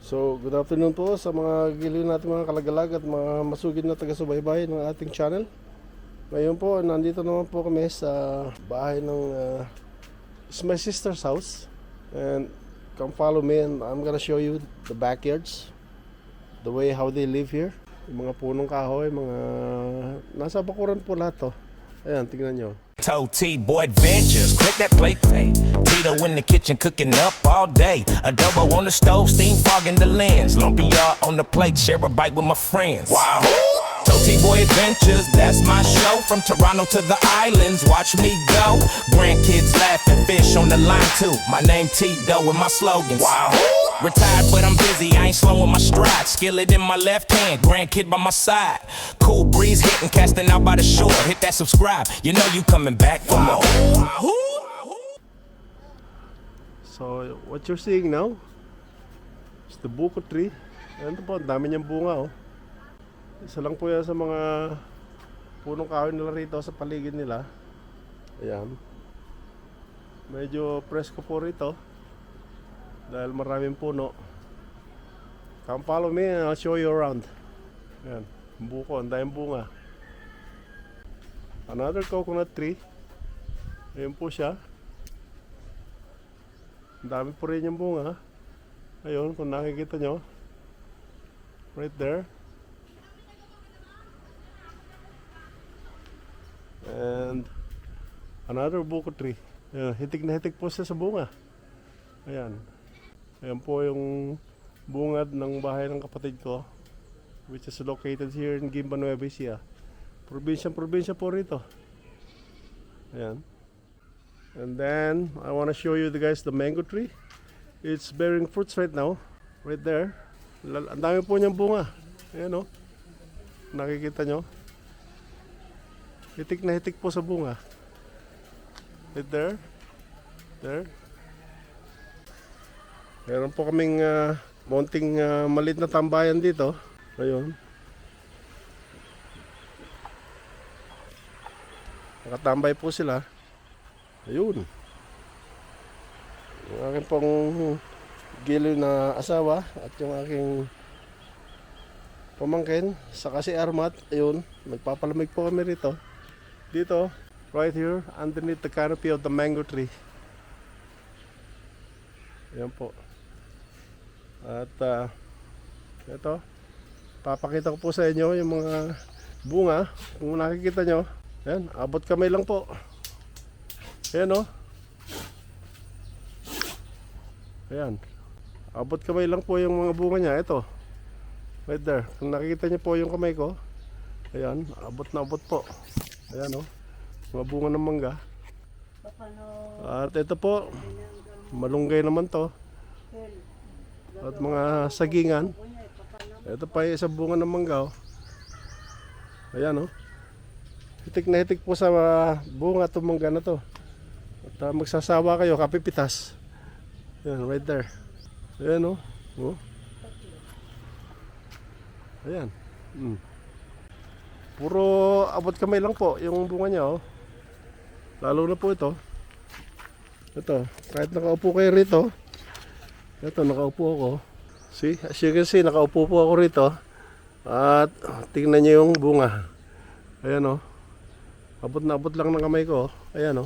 So, good afternoon po sa mga giliw natin mga kalagalag at mga masugid na taga-subaybay ng ating channel. Ngayon po, nandito naman po kami sa bahay ng it's my sister's house. And come follow me and I'm gonna show you the backyards, the way how they live here. Yung mga punong kahoy, mga nasa bakuran po lahat to. Ayan, tingnan nyo. Toe T-Boy Adventures, click that play. Tito in the kitchen cooking up all day. Adobo on the stove, steam fogging the lens. Lumpia on the plate, share a bite with my friends. Wow. Toe T-Boy Adventures, that's my show. From Toronto to the islands, watch me go. Grandkids laughing, fish on the line too. My name Tito with my slogans. Wow. Retired but I'm busy, I ain't slowing my stride. Skillet in my left hand, grandkid by my side. Cool breeze hitting, casting out by the shore. Hit that subscribe, you know you coming back for more. So, what you're seeing now is the buko tree. Ayan po, ang dami niyang bunga oh. Isa lang po yan sa mga punong kahoy nila rito sa paligid nila. Ayan. Medyo presko po rito dahil maraming puno. Come follow me and I'll show you around. Ayan, buko, ang daming bunga. Another coconut tree. Ayan po siya. Ang dami po rin yung bunga. Ayun, kung nakikita nyo. Right there. And another buko tree. Ayan, hitik na hitik po siya sa bunga. Ayan. Ayan po yung bungad ng bahay ng kapatid ko, which is located here in Guimba, Nueva Ecija. Probinsya po rito. Ayan. And then I want to show you guys the mango tree. It's bearing fruits right now. Right there. Ang dami po niyang bunga. Ayan o. Nakikita nyo. Hitik na hitik po sa bunga. Right there. There. Meron po kaming mounting maliit na tambayan dito. Ayun. Nakatambay po sila. Ayun. Yung aking pong giliw na asawa at yung aking pamangkin saka si Armat. Ayun. Nagpapalamig po kami rito. Dito. Right here. Underneath the canopy of the mango tree. Ayan po. At ito, papakita ko po sa inyo yung mga bunga. Kung nakikita nyo, ayan, abot kamay lang po. Ayan o. Ayan, abot kamay lang po yung mga bunga nya. Ito, right there. Kung nakikita nyo po yung kamay ko, ayan, abot na abot po. Ayan o, mga bunga ng mangga. At ito po, malunggay naman to. At mga sagingan. Ito pa yung isang bunga ng mangga oh. Ayan oh. Hitik na hitik po sa bunga itong mangga na to. At magsasawa kayo, kapipitas. Ayan, right there. Ayan oh. Oh. Ayan. Puro abot kamay lang po yung bunga niya oh. Lalo na po ito. Ito, kahit nakaupo kayo rito. Ito, nakaupo ako. See, as you can see, nakaupo po ako rito. At tingnan nyo yung bunga. Ayan o. Abot na abot lang ng kamay ko. Ayan o.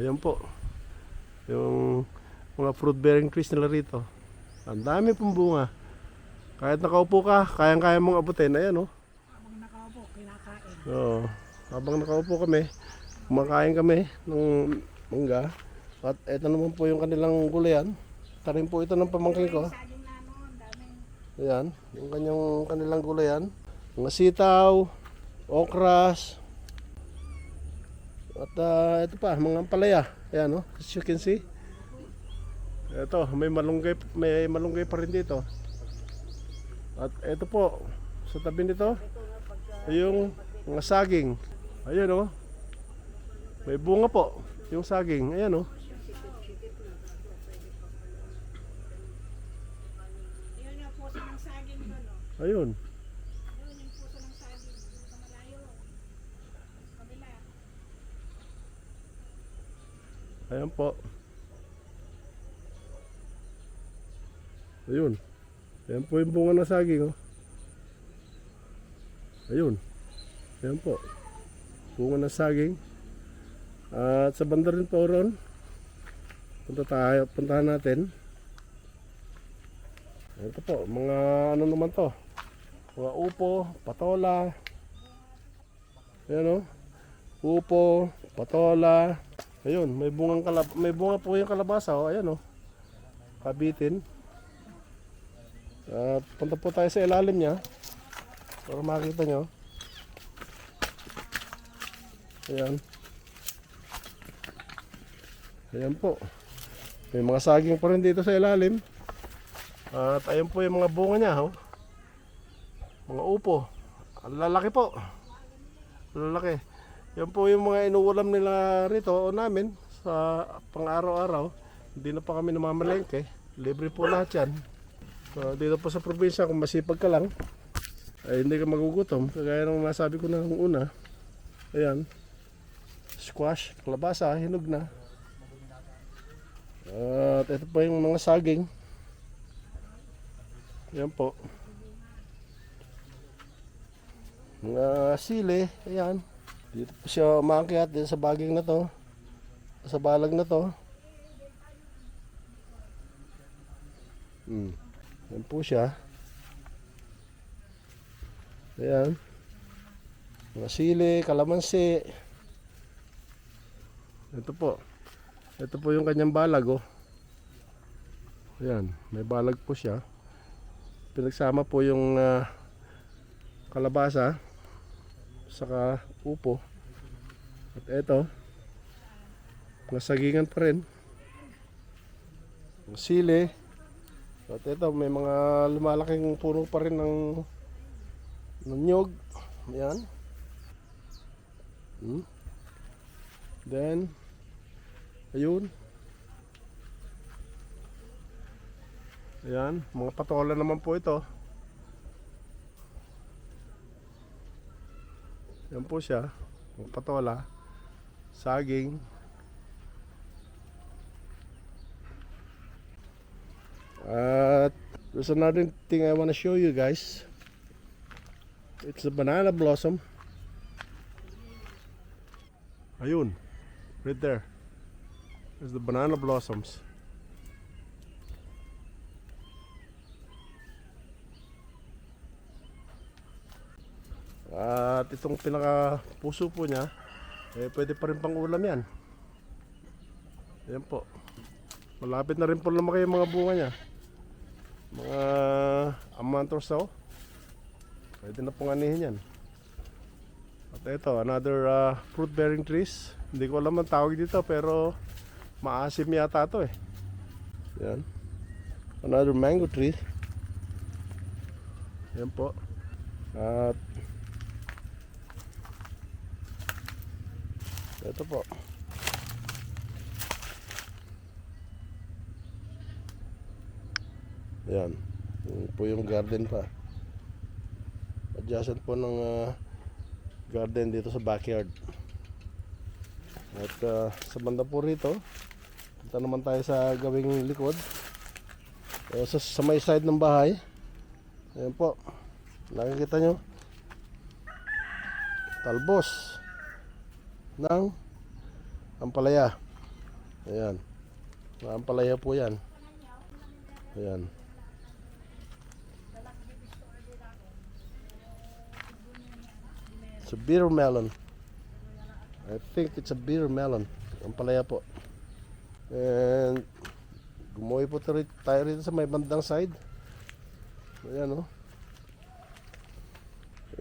Ayan po. Yung mga fruit bearing trees nila rito. Ang dami pong bunga. Kahit nakaupo ka, kayang-kaya mong abutin. Ayan o. Habang nakaupo, kinakain. Oo. Habang nakaupo kami, kumakain kami ng mangga. At ito naman po yung kanilang gulayan. Tarim po ito ng pamangkin ko. Saging na noon, dami. Ayan, yung kanilang gulayan. Mga sitaw, okras. At ito pa, mga ampalaya. Ayan, as you can see. Ito, may malunggay pa rin dito. At ito po, sa tabi nito, yung mga saging. Ayan may bunga po, yung saging. Ayan Yun yung puso ng saging doon, no? Ayun. Yun yung puso ng saging. Sa malayo. Kabila. Ayan po. Ayun. Ayan po yung bunga ng saging, oh. Ayun. Ayan po. Bunga ng saging. At sa banda rin po ron. Puntahan natin. Ito po, mga ano naman to. Mga upo, patola. Ayan, oh. Upo, patola. Ayun, may bunga po yung kalabasa, oh. Ayan, oh. Kabitin. At punta po tayo sa ilalim niya para makita nyo. Ayan. Ayan po. May mga saging pa rin dito sa ilalim. At ayan po yung mga bunga niya, oh. Mga upo. Ang lalaki po. Ang lalaki. Yan po yung mga inuulam nila rito o namin sa pang-araw-araw. Hindi na pa kami namamalengke. Libre po lahat yan. So, dito po sa probinsya, kung masipag ka lang, ay hindi ka magugutom. Kagaya ng nasabi ko na una. Ayan. Squash, kalabasa, hinog na. At ito po yung mga saging. Ayan po. Mga sili, ayan. Dito po siya umakyat dito sa baging na to. Sa balag na to. Ayan po siya. Ayan. Mga sili, kalamansi. Ito po. Ito po yung kanyang balag, oh. Ayan, may balag po siya. Pinagsama po yung kalabasa saka upo. At ito, mga sagingan pa rin. Mga sili. At ito, may mga lumalaking puno pa rin ng nyog. Ayan. Then, ayun. Ayan, mga patola naman po ito. Ayan po siya. Mga patola. Saging. At there's another thing I want to show you guys. It's a banana blossom. Ayun. Right there. There's the banana blossoms. At itong pinaka puso po niya, eh, pwede pa rin pang ulam yan. Ayan po. Malapit na rin po lumaki yung mga bunga niya. Mga a month or so. Pwede na pong anihin yan. At ito, another fruit bearing trees. Hindi ko alam ang tawag dito pero maasim yata ito eh. Yan. Another mango tree. Yan po. At ito po. Yan. Yan po yung garden pa. Adjacent po ng garden dito sa backyard. At sa banda po rito, punta naman tayo sa gawing likod. Sa may side ng bahay. Ayan po. Nakikita nyo. Talbos ng ampalaya. Ayan. Ampalaya po yan. Ayan. It's a bitter melon. I think it's a bitter melon. Ampalaya po. And gumoy po tayo rito sa may bandang side. Ayan, oh.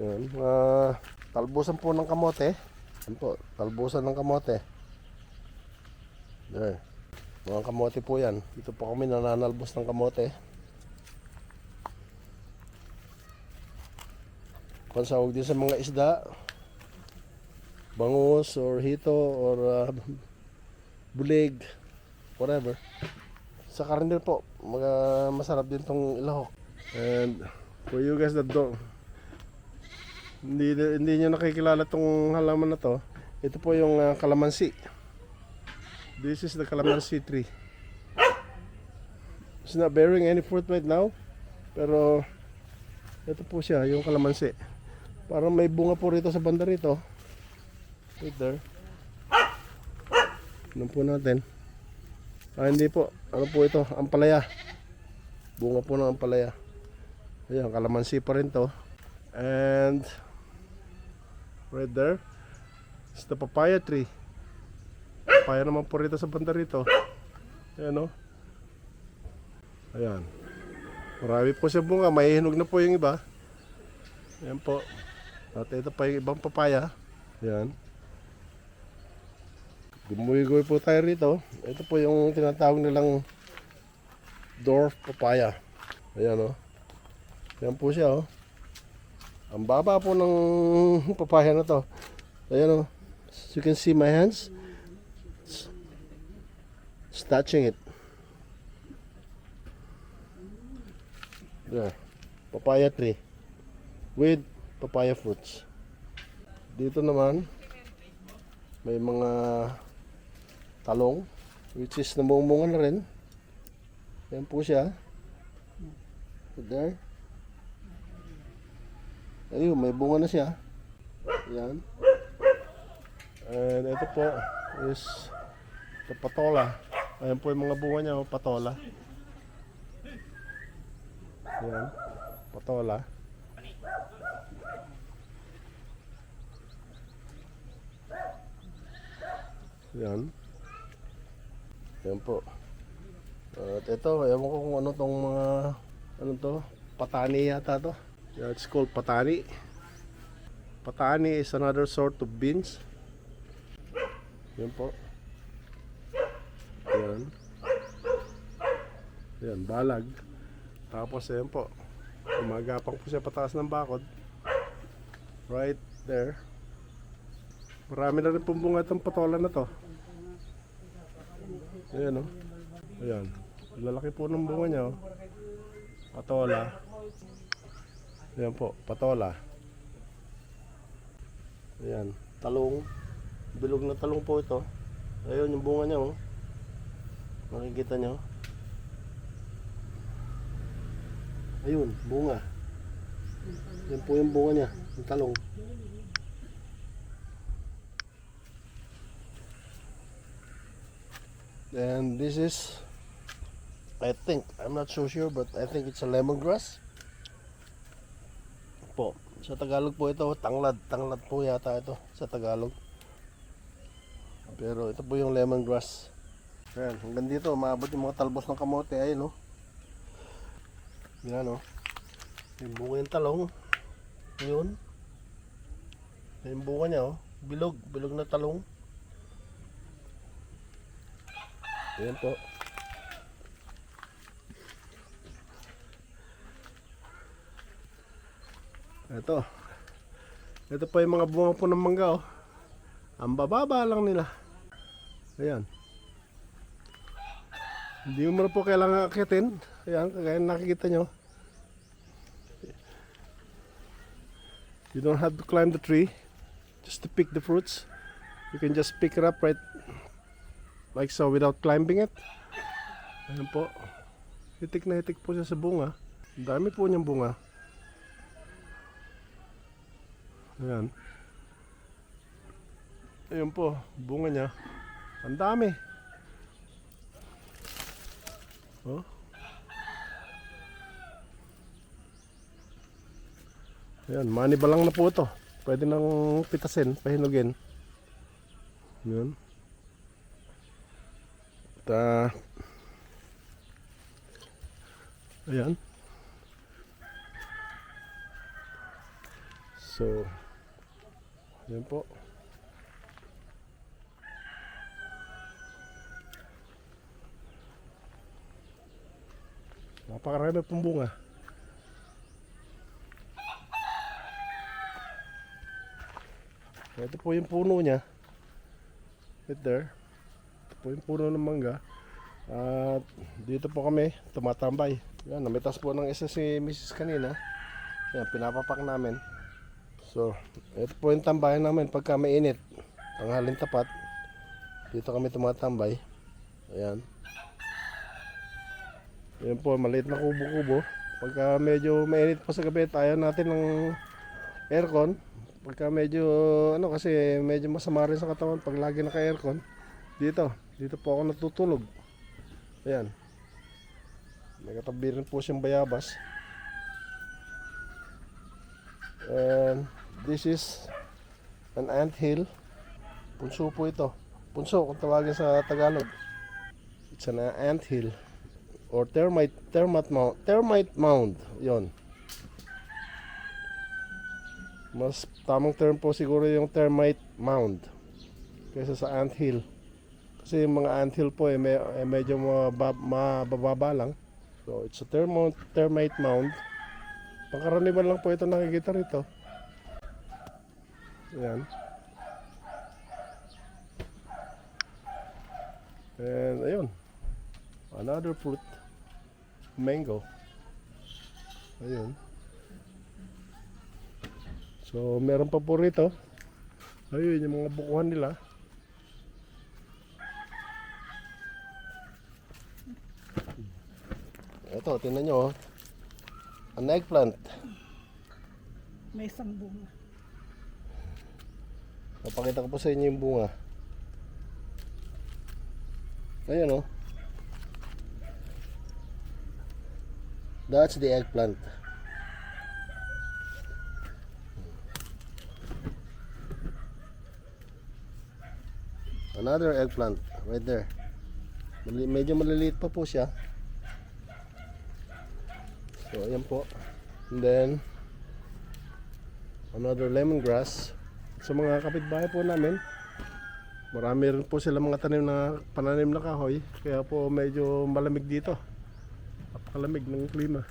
Ayan. Talbusan po ng kamote. Ayan po. Talbusan ng kamote. There. Mga kamote po yan. Dito po kami nananalbos ng kamote. Pansawag din sa mga isda, bangus or hito or bulig, whatever. Sa karne po, masarap din tong ilahok. And for you guys that don't, hindi nyo nakikilala tong halaman na to, ito po yung kalamansi. This is the calamansi tree. It's not bearing any fruit right now. Pero ito po siya, yung kalamansi. Parang may bunga po rito sa banda rito. Right there. Ano po natin? Hindi po. Ano po ito? Ampalaya. Bunga po ng ampalaya. Ayan, kalamansi pa rin to. And right there is the papaya tree. Papaya naman po rito sa banda rito. Ayan o. Ayan. Marami po siya bunga. May hinog na po yung iba. Ayan po. At ito pa yung ibang papaya. Ayan. Gumuy-guy po tayo rito. Ito po yung tinatawag nilang dwarf papaya. Ayan o. Ayan po siya o. Ang baba po ng papaya na to. Ayan o. As you can see my hands. It's touching it. There. Papaya tree. With papaya fruits. Dito naman may mga talong which is namumunga na rin. Yan po siya. There. Ayun, may bunga na siya. Yan. And ito po is the patola. Ayan po yung mga bunga niya, patola. Yan. Patola. Yan. Yan po. At ito, ewan ko kung ano tong mga, ano to, patani yata to. Yeah, it's called patani. Patani is another sort of beans. Yan po. Yan. Yan, balag. Tapos yan po. Umagapang po siya pataas ng bakod. Right there. Marami na rin pong bunga itong patola na to. Ayan o. Ayan. Lalaki po ng bunga niya o. Patola. Ayan po, patola. Ayan. Talong. Bilog na talong po ito. Ayun yung bunga niya o. Makikita niyo. Ayun, bunga. Yan po yung bunga niya. Yung talong. And this is, I think, I'm not so sure, but I think it's a lemongrass. Po, sa Tagalog po ito, tanglad. Tanglad po yata ito sa Tagalog. Pero ito po yung lemongrass. Ayan, hanggang dito, maabot yung mga talbos ng kamote. Ayun, no? Yan, no? Yung bunga yung talong. Ayun. Yung bunga niya, oh. Bilog. Bilog na talong. Ayan po. Ito. Ito pa yung mga bunga po ng mangga, oh. Ang bababa lang nila. Ayan. Hindi mo na po kailangan akitin. Ayan, kagaya nakikita nyo. You don't have to climb the tree just to pick the fruits. You can just pick it up right like so without climbing it. Ayan po. Hitik na hitik po siya sa bunga. Ang dami po niyang bunga. Ayan. Ayan po, bunga niya. Ang dami. Oh. Ayan, manibalang na po ito. Pwede nang pitasin, pahinugin. Ayan. Ayan. So, ayan po. Napakarami pong bunga. Ito po yung puno niya. Right there. Ito po yung puno ng mangga. At dito po kami tumatambay. Yan, namitas po ng isa si Mrs. kanina. Yan, pinapapak namin. So, ito po yung tambayan namin pagka mainit. Tanghalin tapat. Dito kami tumatambay. Ayan. Yan po, maliit na kubo-kubo. Pagka medyo mainit po sa gabi, tayo natin ng aircon. Pagka medyo, ano kasi medyo masama rin sa katawan pag lagi naka-aircon. Dito po ako natutulog. Ayan. May katabi rin po siyang bayabas. And this is an anthill. Punso po ito. Punso kung tawagin sa Tagalog. It's an anthill or termite mound. Yon. Mas tamang term po siguro yung termite mound kaysa sa anthill. Kasi yung mga anthill po medyo mabababa lang. So it's a termite mound. Pangkaraniwan lang po ito nakikita rito. Ayan. And ayun. Another fruit. Mango. Ayun. So meron pa po rito. Ayun yung mga bukuhan nila. Ito, tingnan nyo. An eggplant. May isang bunga. Napakita ko po sa inyo yung bunga. Ayan, oh. That's the eggplant. Another eggplant right there. Medyo maliliit pa po siya. So ayan po. And then another lemongrass. Sa mga kapitbahay po namin, marami rin po sila mga pananim na kahoy. Kaya po medyo malamig dito. Napakalamig ng klima.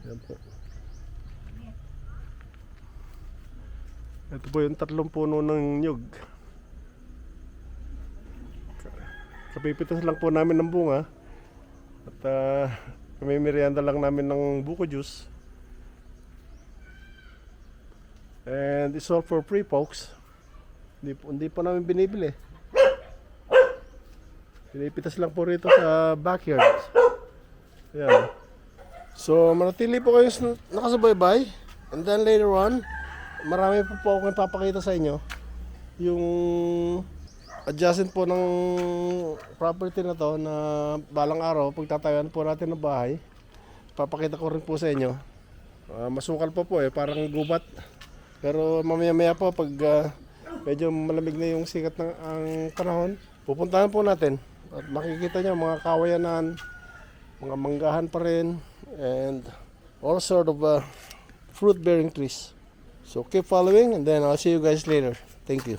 Ayan po. Ito po yung 3 puno ng nyug. Kapipitas lang po namin ng bunga. At kami merienda lang namin ng buko juice. And it's all for free, folks. Hindi po namin binibili. Pinipitas lang po rito sa backyard. Ayan. So manatili po kayo nakasubaybay. And then later on, marami po akong ipapakita sa inyo. Yung adjacent po ng property na to na balang araw, pagtatayuan po natin ng bahay. Papakita ko rin po sa inyo. Masukal po parang gubat. Pero mamaya-maya po pag medyo malamig na yung sikat ng ang panahon, pupuntahan po natin at makikita nyo mga kawayanan, mga manggahan pa rin, and all sort of fruit bearing trees. So keep following and then I'll see you guys later. Thank you.